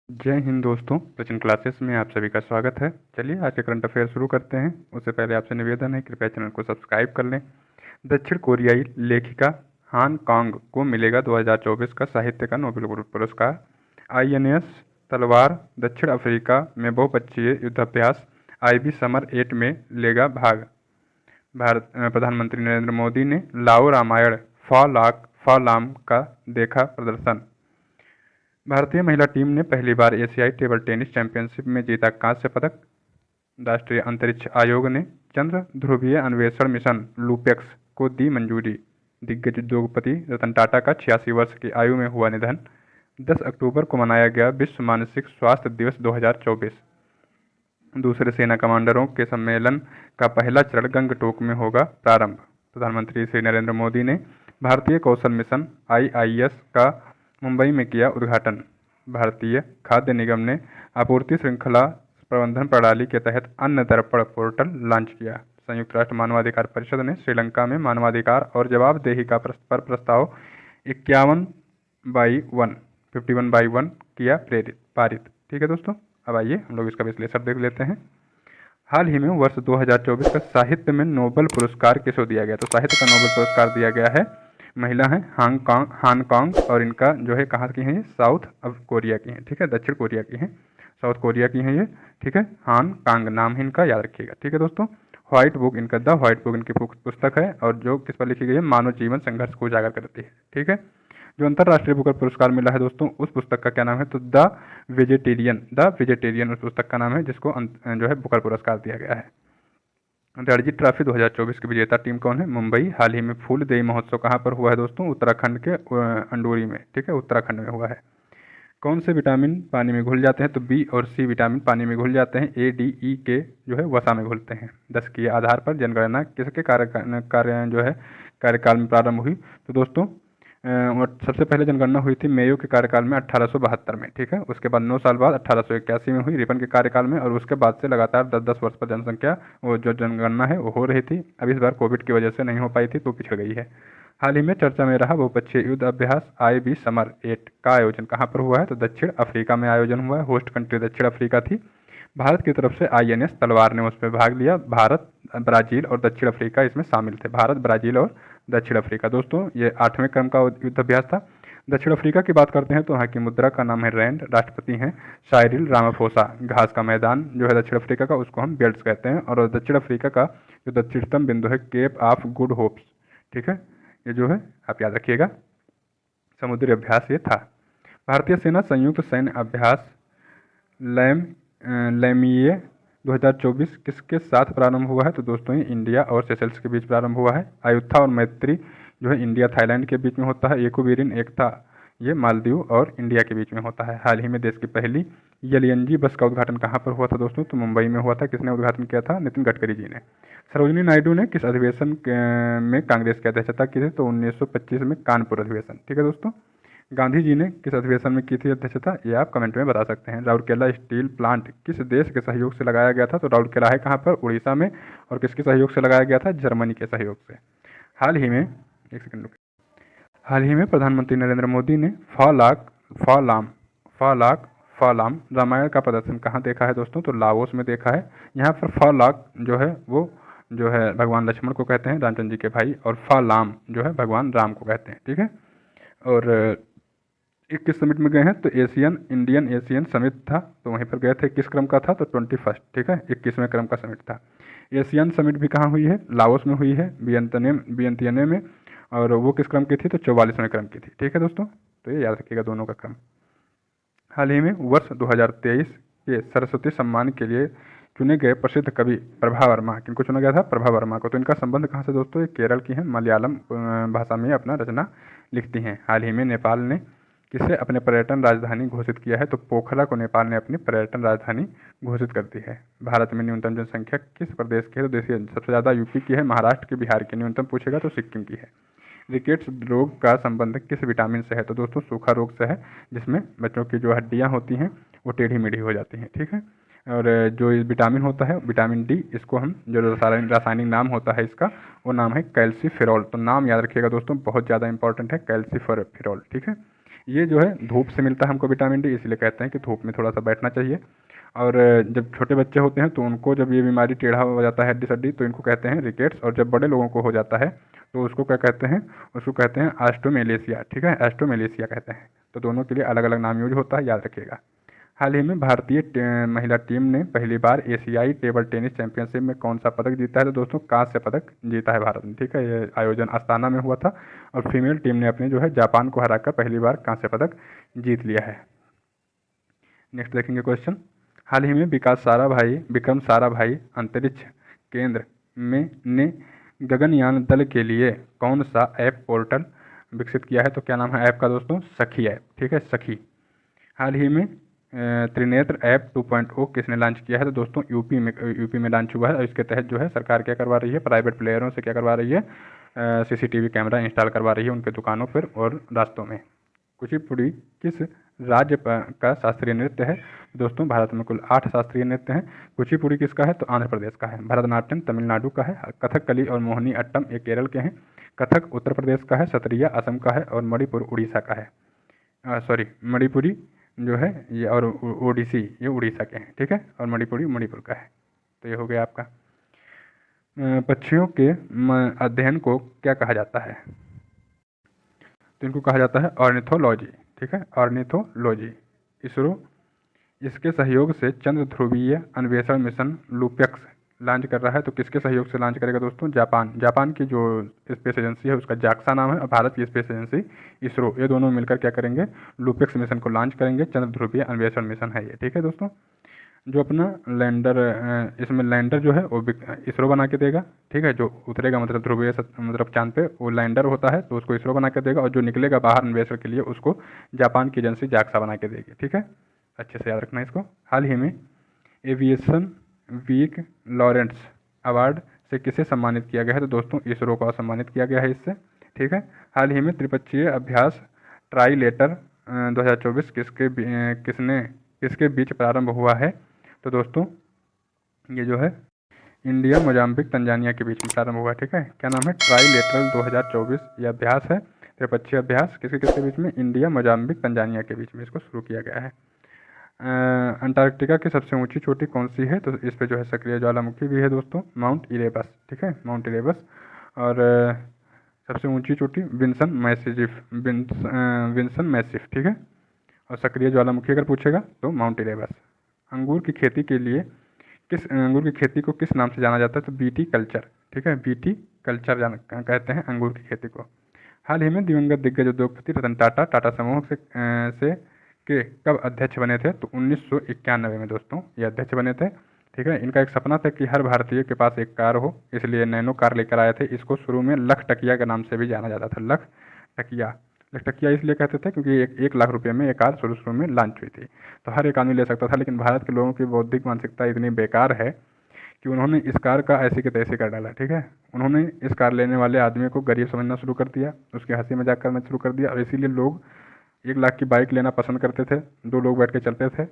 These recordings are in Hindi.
जय हिंद दोस्तों, सचिन क्लासेस में आप सभी का स्वागत है। चलिए आज के करंट अफेयर शुरू करते हैं। उससे पहले आपसे निवेदन है, कृपया चैनल को सब्सक्राइब कर लें। दक्षिण कोरियाई लेखिका हान कांग को मिलेगा 2024 का साहित्य का नोबेल पुरस्कार। आईएनएस तलवार दक्षिण अफ्रीका में बहुपक्षीय युद्धाभ्यास आईबी समर 8 में लेगा भाग। प्रधानमंत्री नरेंद्र मोदी ने लाओ रामायण फॉलाम का देखा प्रदर्शन। भारतीय महिला टीम ने पहली बार एशियाई टेबल टेनिस चैंपियनशिप में जीता कांस्य पदक। राष्ट्रीय अंतरिक्ष आयोग ने चंद्र ध्रुवीय अन्वेषण मिशन लूपेक्स को दी मंजूरी। दिग्गज उद्योगपति रतन टाटा का 86 वर्ष की आयु में हुआ निधन। 10 अक्टूबर को मनाया गया विश्व मानसिक स्वास्थ्य दिवस 2024। दूसरे सेना कमांडरों के सम्मेलन का पहला चरण गंगटोक में होगा प्रारंभ। प्रधानमंत्री श्री नरेंद्र मोदी ने भारतीय कौशल मिशन IIS का मुंबई में किया उद्घाटन। भारतीय खाद्य निगम ने आपूर्ति श्रृंखला प्रबंधन प्रणाली के तहत अन्न दर्पण पोर्टल लॉन्च किया। संयुक्त राष्ट्र मानवाधिकार परिषद ने श्रीलंका में मानवाधिकार और जवाबदेही का पर प्रस्ताव 51/1 किया पारित। ठीक है दोस्तों, अब आइए हम लोग इसका विश्लेषण देख लेते हैं। हाल ही में वर्ष 2024 का साहित्य में नोबेल पुरस्कार किसको दिया गया? तो साहित्य का नोबेल पुरस्कार दिया गया है, महिला है हांगकांग, और इनका जो है कहाँ की हैं ये? साउथ कोरिया की हैं। ठीक है, दक्षिण कोरिया की हैं, साउथ कोरिया की हैं ये। ठीक है, हांगकांग नाम है इनका, याद रखिएगा। ठीक है दोस्तों, व्हाइट बुक इनका द व्हाइट बुक इनकी पुस्तक है, और जो किस पर लिखी गई है? मानव जीवन संघर्ष को उजागर करती है। ठीक है, जो अंतर्राष्ट्रीय बुकर पुरस्कार मिला है दोस्तों, उस पुस्तक का क्या नाम है? तो द वेजिटेरियन उस पुस्तक का नाम है, जिसको जो है बुकर पुरस्कार दिया गया है। रणजी ट्रॉफी 2024 की विजेता टीम कौन है? मुंबई। हाल ही में फूलदेई महोत्सव कहाँ पर हुआ है दोस्तों? उत्तराखंड के अंडोरी में। ठीक है, उत्तराखंड में हुआ है। कौन से विटामिन पानी में घुल जाते हैं? तो बी और सी विटामिन पानी में घुल जाते हैं। ADE के जो है वसा में घुलते हैं। 10 के आधार पर जनगणना किसके कार्य जो है कार्यकाल में प्रारंभ हुई? तो दोस्तों सबसे पहले जनगणना हुई थी मेयो के कार्यकाल में 1872 में। ठीक है, उसके बाद 9 साल बाद 1881 में हुई रिपन के कार्यकाल में, और उसके बाद से लगातार 10-10 वर्ष पर जनसंख्या वो जो जनगणना है वो हो रही थी। अब इस बार कोविड की वजह से नहीं हो पाई थी, तो पिछड़ गई है। हाल ही में चर्चा में रहा बहुपक्षीय युद्ध अभ्यास IB समर 8 का आयोजन कहाँ पर हुआ है? तो दक्षिण अफ्रीका में आयोजन हुआ है। होस्ट कंट्री दक्षिण अफ्रीका थी। भारत की तरफ से INS तलवार ने उसमें भाग लिया। भारत, ब्राजील और दक्षिण अफ्रीका इसमें शामिल थे। भारत, ब्राजील और दक्षिण अफ्रीका। दोस्तों ये 8वें क्रम का युद्ध अभ्यास था। दक्षिण अफ्रीका की बात करते हैं तो यहाँ की मुद्रा का नाम है रैंड। राष्ट्रपति हैं साइरिल रामाफोसा। घास का मैदान जो है दक्षिण अफ्रीका का, उसको हम बेल्ट्स कहते हैं। और दक्षिण अफ्रीका का जो दक्षिणतम बिंदु है केप ऑफ गुड होप्स। ठीक है, ये जो है आप याद रखिएगा, समुद्री अभ्यास ये था। भारतीय सेना संयुक्त सैन्य अभ्यास लैमिये 2024 किसके साथ प्रारंभ हुआ है? तो दोस्तों ये इंडिया और सेशल्स के बीच प्रारंभ हुआ है। आयुथा और मैत्री जो है इंडिया थाईलैंड के बीच में होता है। एकोवीरिन एकता ये मालदीव और इंडिया के बीच में होता है। हाल ही में देश की पहली LNG बस का उद्घाटन कहाँ पर हुआ था दोस्तों? तो मुंबई में हुआ था। किसने उद्घाटन किया था? नितिन गडकरी जी ने। सरोजिनी नायडू ने किस अधिवेशन में कांग्रेस की अध्यक्षता की थी? तो 1925 में कानपुर अधिवेशन। ठीक है दोस्तों, गांधी जी ने किस अधिवेशन में की थी अध्यक्षता? ये आप कमेंट में बता सकते हैं। राउरकेला स्टील प्लांट किस देश के सहयोग से लगाया गया था? तो राउरकेला है कहाँ पर? उड़ीसा में। और किसके सहयोग से लगाया गया था? जर्मनी के सहयोग से। हाल ही में एक सेकंड रुकिए। हाल ही में प्रधानमंत्री नरेंद्र मोदी ने फॉलाम रामायण का प्रदर्शन कहाँ देखा है दोस्तों? तो लाओस में देखा है। यहाँ पर फॉलाक जो है वो जो है भगवान लक्ष्मण को कहते हैं, रामचंद्र जी के भाई, और फॉलाम जो है भगवान राम को कहते हैं। ठीक है, और 21 समिट में गए हैं तो इंडियन एशियन समिट था, तो वहीं पर गए थे। किस क्रम का था? तो 21। ठीक है, 21वें क्रम का समिट था। एशियन समिट भी कहाँ हुई है? लाओस में हुई है, वियंतियने में। और वो किस क्रम की थी? तो 44वें क्रम की थी। ठीक है दोस्तों, तो ये याद रखिएगा दोनों का क्रम। हाल ही में वर्ष 2023 के सरस्वती सम्मान के लिए चुने गए प्रसिद्ध कवि प्रभा वर्मा। किनको चुना गया था? प्रभा वर्मा को। तो इनका संबंध कहाँ से दोस्तों? ये केरल की हैं, मलयालम भाषा में अपना रचना लिखती हैं। हाल ही में नेपाल ने किसे अपने पर्यटन राजधानी घोषित किया है? तो पोखरा को नेपाल ने अपनी पर्यटन राजधानी घोषित कर दी है। भारत में न्यूनतम जनसंख्या किस प्रदेश की है? तो देखिए सबसे ज़्यादा यूपी की है, महाराष्ट्र की, बिहार की। न्यूनतम पूछेगा तो सिक्किम की है। रिकेट्स रोग का संबंध किस विटामिन से है? तो दोस्तों सूखा रोग से है, जिसमें बच्चों की जो हड्डियाँ होती हैं वो टेढ़ी मेढ़ी हो जाती हैं। ठीक है, और जो विटामिन होता है विटामिन D, इसको हम जो रासायनिक नाम होता है इसका, वो नाम है कैल्सीफेरॉल। तो नाम याद रखिएगा दोस्तों, बहुत ज़्यादा इंपॉर्टेंट है, कैल्सीफेरॉल। ठीक है, ये जो है धूप से मिलता है हमको विटामिन डी, इसलिए कहते हैं कि धूप में थोड़ा सा बैठना चाहिए। और जब छोटे बच्चे होते हैं तो उनको जब ये बीमारी टेढ़ा हो जाता है हड्डी सड्डी तो इनको कहते हैं रिकेट्स, और जब बड़े लोगों को हो जाता है तो उसको क्या कहते हैं, उसको कहते हैं एस्ट्रोमेलेशिया, ठीक है, एस्ट्रोमेलेशिया कहते हैं। तो दोनों के लिए अलग अलग नाम यूज होता है, याद रखिएगा। हाल ही में भारतीय महिला टीम ने पहली बार एशियाई टेबल टेनिस चैंपियनशिप में कौन सा पदक जीता है? तो दोस्तों कांस्य पदक जीता है भारत ने, ठीक है। ये आयोजन अस्ताना में हुआ था और फीमेल टीम ने अपने जो है जापान को हराकर पहली बार कांस्य पदक जीत लिया है। नेक्स्ट देखेंगे क्वेश्चन। हाल ही में विक्रम साराभाई अंतरिक्ष केंद्र में ने गगनयान दल के लिए कौन सा ऐप पोर्टल विकसित किया है? तो क्या नाम है ऐप का दोस्तों? सखी ऐप, ठीक है, सखी। हाल ही में त्रिनेत्र ऐप 2.0 किसने लॉन्च किया है? तो दोस्तों यूपी में लॉन्च हुआ है। और इसके तहत जो है सरकार क्या करवा रही है, प्राइवेट प्लेयरों से क्या करवा रही है, सीसीटीवी कैमरा इंस्टॉल करवा रही है उनके दुकानों पर और रास्तों में। कुचिपुड़ी किस राज्य का शास्त्रीय नृत्य है? दोस्तों भारत में कुल 8 शास्त्रीय नृत्य हैं। कुचिपुड़ी किसका है? तो आंध्र प्रदेश का है। भरतनाट्यम तमिलनाडु का है। कथकली और मोहिनी अट्टम ये केरल के हैं। कथक उत्तर प्रदेश का है। सत्रिया असम का है और मणिपुर उड़ीसा का है। सॉरी, मणिपुरी जो है ये और ओडिसी ये उड़ीसा के हैं, ठीक है, और मणिपुरी मणिपुर का है। तो ये हो गया आपका। पक्षियों के अध्ययन को क्या कहा जाता है? तो इनको कहा जाता है ऑर्निथोलॉजी, ठीक है, ऑर्निथोलॉजी। इसरो इसके सहयोग से चंद्र ध्रुवीय अन्वेषण मिशन लूपेक्स लॉन्च कर रहा है। तो किसके सहयोग से लॉन्च करेगा दोस्तों? जापान की जो स्पेस एजेंसी है उसका जाक्सा नाम है, और भारत की स्पेस एजेंसी इसरो, ये दोनों मिलकर क्या करेंगे? लूपेक्स मिशन को लॉन्च करेंगे। चंद्र ध्रुवीय अन्वेषण मिशन है ये, ठीक है दोस्तों। जो अपना लैंडर, इसमें लैंडर जो है वो इसरो बना के देगा, ठीक है। जो उतरेगा मतलब ध्रुवीय मतलब चांद पे वो लैंडर होता है, तो उसको इसरो बना के देगा, और जो निकलेगा बाहर अन्वेषण के लिए उसको जापान की एजेंसी जाक्सा बना के देगी, ठीक है। अच्छे से याद रखना इसको। हाल ही में एविएशन वीक लॉरेंस अवार्ड से किसे सम्मानित किया गया है? तो दोस्तों इसरो को सम्मानित किया गया है इससे, ठीक है। हाल ही में त्रिपक्षीय अभ्यास ट्राइलेटर 2024 किसके बीच प्रारंभ हुआ है? तो दोस्तों ये जो है इंडिया मोजाम्बिक तंजानिया के बीच में प्रारंभ हुआ है, ठीक है। क्या नाम है? ट्राइलेटरल 2024 ये अभ्यास है, त्रिपक्षीय अभ्यास किसके बीच में? इंडिया मोजाम्बिक तंजानिया के बीच में इसको शुरू किया गया है। अंटार्कटिका की सबसे ऊंची चोटी कौन सी है? तो इस पे जो है सक्रिय ज्वालामुखी भी है दोस्तों, माउंट इरेबस, ठीक है, माउंट इरेबस। और सबसे ऊंची चोटी विंसन मैसिफ, ठीक है। और सक्रिय ज्वालामुखी अगर पूछेगा तो माउंट इरेबस। अंगूर की खेती को किस नाम से जाना जाता है? तो बीटी कल्चर, ठीक है, बीटी कल्चर कहते हैं अंगूर की खेती को। हाल ही में दिवंगत दिग्गज उद्योगपति रतन टाटा समूह से के कब अध्यक्ष बने थे? तो 1991 में दोस्तों ये अध्यक्ष बने थे, ठीक है। इनका एक सपना था कि हर भारतीय के पास एक कार हो, इसलिए नैनो कार लेकर आए थे। इसको शुरू में लख टकिया के नाम से भी जाना जाता था। लख टकिया इसलिए कहते थे क्योंकि 1 लाख रुपये में ये कार शुरू में लॉन्च हुई थी, तो हर एक आदमी ले सकता था। लेकिन भारत के लोगों की बौद्धिक मानसिकता इतनी बेकार है कि उन्होंने इस कार का ऐसे के तैसे कर डाला, ठीक है। उन्होंने इस कार लेने वाले आदमी को गरीब समझना शुरू कर दिया, उसके हंसी मजाक करना शुरू कर दिया, और इसीलिए लोग 1 लाख की बाइक लेना पसंद करते थे। 2 लोग बैठ के चलते थे,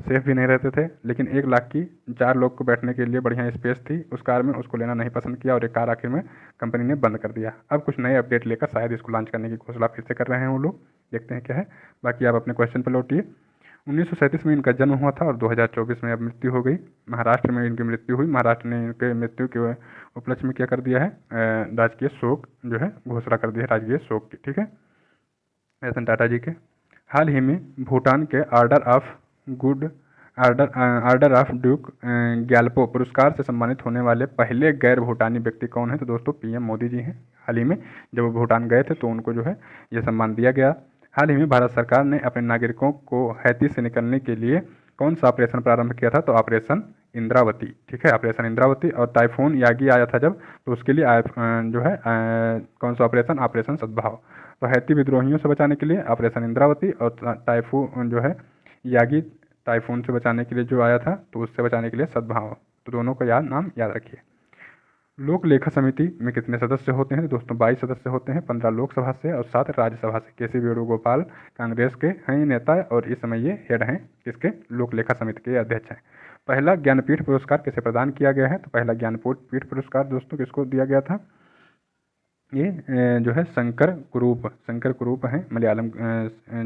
सेफ भी नहीं रहते थे। लेकिन 1 लाख की 4 लोग को बैठने के लिए बढ़िया स्पेस थी उस कार में, उसको लेना नहीं पसंद किया और एक कार आखिर में कंपनी ने बंद कर दिया। अब कुछ नए अपडेट लेकर शायद इसको लॉन्च करने की घोषणा फिर से कर रहे हैं वो लोग, देखते हैं क्या है। बाकी आप अपने क्वेश्चन पर लौटिए। 1937 में इनका जन्म हुआ था और 2024 में अब मृत्यु हो गई। महाराष्ट्र में इनकी मृत्यु हुई। महाराष्ट्र ने इनके मृत्यु के उपलक्ष्य में क्या कर दिया है? राजकीय शोक जो है घोषणा कर दी है, राजकीय शोक की, ठीक है, रतन टाटा जी के। हाल ही में भूटान के आर्डर ऑफ ड्यूक ग्याल्पो पुरस्कार से सम्मानित होने वाले पहले गैर भूटानी व्यक्ति कौन है? तो दोस्तों पीएम मोदी जी हैं। हाल ही में जब वो भूटान गए थे तो उनको जो है ये सम्मान दिया गया। हाल ही में भारत सरकार ने अपने नागरिकों को हैती से निकलने के लिए कौन सा ऑपरेशन प्रारंभ किया था? तो ऑपरेशन इंद्रावती, ठीक है, ऑपरेशन इंद्रावती। और टाइफून यागी आया था जब, तो उसके लिए जो है कौन सा ऑपरेशन सद्भाव। तो हैती विद्रोहियों से बचाने के लिए ऑपरेशन इंद्रावती, और टाइफून जो है यागी टाइफून से बचाने के लिए जो आया था तो उससे बचाने के लिए सद्भाव। तो दोनों का नाम याद रखिए। लोक लेखा समिति में कितने सदस्य होते हैं? तो दोस्तों 22 सदस्य होते हैं, 15 लोकसभा से और 7 राज्यसभा से। केसी वेणुगोपाल कांग्रेस के हैं ये नेता, और इस समय ये हेड हैं किसके? लोक लेखा समिति के अध्यक्ष हैं। पहला ज्ञानपीठ पुरस्कार किसे प्रदान किया गया है? तो पहला ज्ञानपीठ पुरस्कार दोस्तों किसको दिया गया था? ये जो है शंकर कुरूप हैं, मलयालम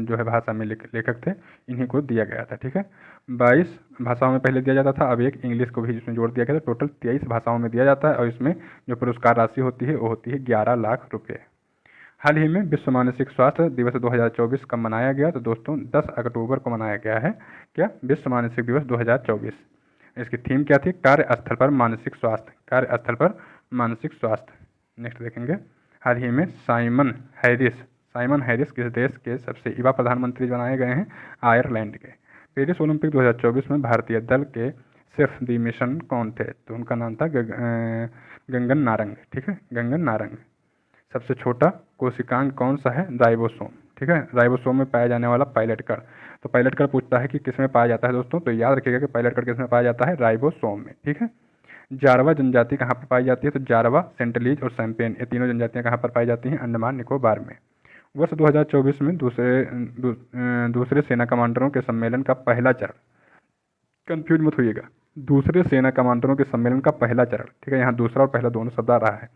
जो है भाषा में लेखक थे, इन्हीं को दिया गया था। ठीक है, 22 भाषाओं में पहले दिया जाता था, अब एक इंग्लिश को भी इसमें जोड़ दिया गया था। टोटल 23 भाषाओं में दिया जाता है और इसमें जो पुरस्कार राशि होती है वो होती है 11 लाख रुपये। हाल ही में विश्व मानसिक स्वास्थ्य दिवस 2024 कब मनाया गया? तो दोस्तों 10 अक्टूबर को मनाया गया है। क्या? विश्व मानसिक दिवस 2024। इसकी थीम क्या थी? कार्यस्थल पर मानसिक स्वास्थ्य, कार्यस्थल पर मानसिक स्वास्थ्य। नेक्स्ट देखेंगे, हाल ही में साइमन हैरिस किस देश के सबसे युवा प्रधानमंत्री बनाए गए हैं? आयरलैंड के। पेरिस ओलंपिक 2024 में भारतीय दल के सिर्फ दी मिशन कौन थे? तो उनका नाम था गगन नारंग। ठीक है, गगन नारंग। सबसे छोटा कोशिकांग कौन सा है? राइबोसोम। ठीक है, राइबोसोम में पाया जाने वाला पायलट कण। तो पायलट कण पूछता है कि किस में पाया जाता है दोस्तों, तो याद रखिएगा कि पायलट कण किस में पाया जाता है? राइबोसोम में। ठीक है, जारवा जनजाति कहाँ पर पाई जाती है? तो जारवा, सेंटलीज और सैम्पेन, ये तीनों जनजातियाँ कहाँ पर पाई जाती हैं? अंडमान निकोबार में। वर्ष 2024 में दूसरे सेना कमांडरों के सम्मेलन का पहला चरण, कंफ्यूज मत होइएगा, दूसरे सेना कमांडरों के सम्मेलन का पहला चरण, ठीक है, यहाँ दूसरा और पहला दोनों शब्द आ रहा है।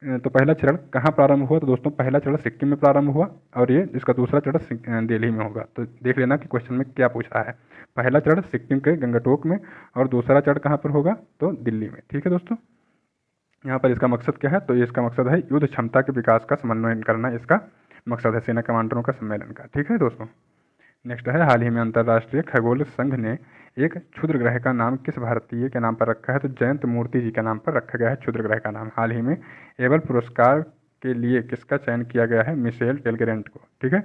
तो पहला चरण कहाँ प्रारंभ हुआ? तो दोस्तों पहला चरण सिक्किम में प्रारंभ हुआ और ये इसका दूसरा चरण दिल्ली में होगा। तो देख लेना कि क्वेश्चन में क्या पूछा है। पहला चरण सिक्किम के गंगटोक में और दूसरा चरण कहाँ पर होगा? तो दिल्ली में। ठीक है दोस्तों, यहाँ पर इसका मकसद क्या है? तो ये इसका मकसद है युद्ध क्षमता के विकास का समन्वय करना, इसका मकसद है सेना कमांडरों का सम्मेलन का। ठीक है दोस्तों, नेक्स्ट है, हाल ही में अंतर्राष्ट्रीय खगोल संघ ने एक क्षुद्र ग्रह का नाम किस भारतीय के नाम पर रखा है? तो जयंत मूर्ति जी के नाम पर रखा गया है क्षुद्र ग्रह का नाम। हाल ही में एबल पुरस्कार के लिए किसका चयन किया गया है? मिशेल टेलगेरेंट को। ठीक है,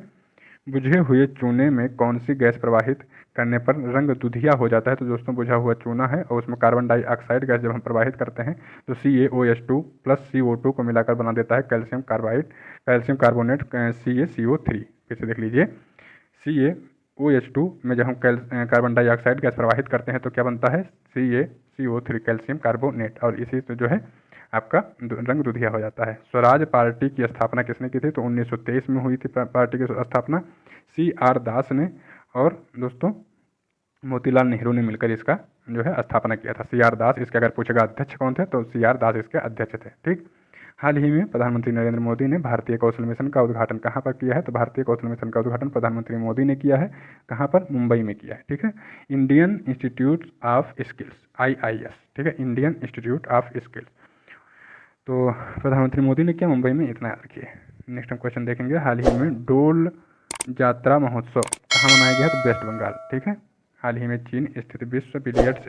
बुझे हुए चूने में कौन सी गैस प्रवाहित करने पर रंग दुधिया हो जाता है? तो दोस्तों बुझा हुआ चूना है और उसमें कार्बन डाइऑक्साइड गैस जब हम प्रवाहित करते हैं तो CaOH2 प्लस CO2 को मिलाकर बना देता है कैल्शियम कार्बोनेट CaCO3। फिर से देख लीजिए, CaOH2 में जब हम कार्बन डाइऑक्साइड गैस प्रवाहित करते हैं तो क्या बनता है? CaCO3, कैल्शियम कार्बोनेट, और इसी से जो है आपका रंग दुधिया हो जाता है। स्वराज पार्टी की स्थापना किसने की थी? तो 1923 में हुई थी पार्टी की स्थापना CR दास ने और दोस्तों मोतीलाल नेहरू ने मिलकर इसका जो है स्थापना किया था। CR दास इसके अगर पूछेगा अध्यक्ष कौन थे, तो CR दास इसके अध्यक्ष थे। ठीक, हाल ही में प्रधानमंत्री नरेंद्र मोदी ने भारतीय कौशल मिशन का उद्घाटन कहाँ पर किया है? तो भारतीय कौशल मिशन का उद्घाटन प्रधानमंत्री मोदी ने किया है। कहाँ पर? मुंबई में किया है। ठीक है, Indian institute of skills, IIS। ठीक है, इंडियन इंस्टीट्यूट ऑफ स्किल्स, तो प्रधानमंत्री मोदी ने किया मुंबई में, इतना याद रखिए। नेक्स्ट हम क्वेश्चन देखेंगे, हाल ही में डोल यात्रा महोत्सव कहाँ मनाया गया? तो वेस्ट बंगाल। ठीक है, हाल ही में चीन स्थित विश्व बिलियर्ड्स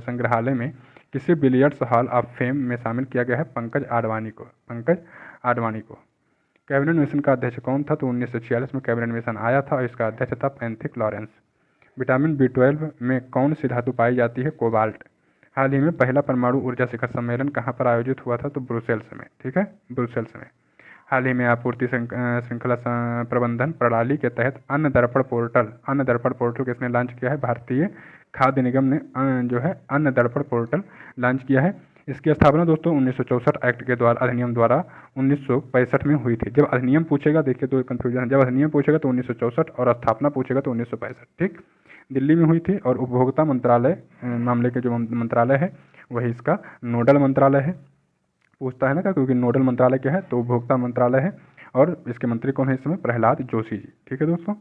संग्रहालय में किसी बिलियर्ड्स हॉल ऑफ फेम में शामिल किया गया है? पंकज आडवाणी को। कैबिनेट मिशन का अध्यक्ष कौन था? तो 1946 में कैबिनेट मिशन आया था और इसका अध्यक्ष था पैंथिक लॉरेंस। विटामिन B12 में कौन सी धातु पाई जाती है? कोबाल्ट। हाल ही में पहला परमाणु ऊर्जा शिखर सम्मेलन कहाँ पर आयोजित हुआ था? तो ब्रुसेल्स में। ठीक है, ब्रुसेल्स में। हाल ही में आपूर्ति श्रृंखला प्रबंधन प्रणाली के तहत अन्न दर्पण पोर्टल किसने लॉन्च किया है? भारतीय खाद्य निगम ने जो है अन्न दर्पण पोर्टल लॉन्च किया है। इसकी स्थापना दोस्तों 1964 एक्ट के द्वारा, अधिनियम द्वारा 1965 में हुई थी। जब अधिनियम पूछेगा, देखिए तो कन्फ्यूजन है, जब अधिनियम पूछेगा तो 1964 और स्थापना पूछेगा तो 1965। ठीक, दिल्ली में हुई थी और उपभोक्ता मंत्रालय मामले के जो मंत्रालय है वही इसका नोडल मंत्रालय है। पूछता है ना, क्योंकि नोडल मंत्रालय क्या है? तो उपभोक्ता मंत्रालय है और इसके मंत्री कौन है इस समय? प्रहलाद जोशी जी। ठीक है दोस्तों,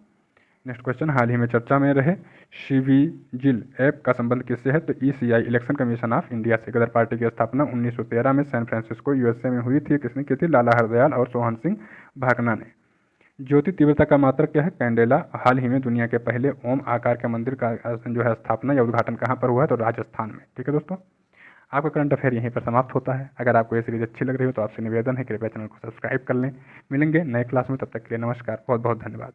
नेक्स्ट क्वेश्चन, हाल ही में चर्चा में रहे सिविजिल ऐप का संबंध किससे है? तो ECI, election commission of India से। गदर पार्टी की स्थापना 1913 में सैन फ्रांसिस्को USA में हुई थी। किसने की थी? लाला हरदयाल और सोहन सिंह भाकना ने। ज्योति तीव्रता का मात्रक क्या है? कैंडेला। हाल ही में दुनिया के पहले ओम आकार के मंदिर का जो है स्थापना या उद्घाटन कहाँ पर हुआ है? तो राजस्थान में। ठीक है दोस्तों, आपका करंट अफेयर यहीं पर समाप्त होता है। अगर आपको ये सीरीज अच्छी लग रही हो तो आपसे निवेदन है कृपया चैनल को सब्सक्राइब कर लें। मिलेंगे नए क्लास में, तब तक के लिए नमस्कार, बहुत बहुत धन्यवाद।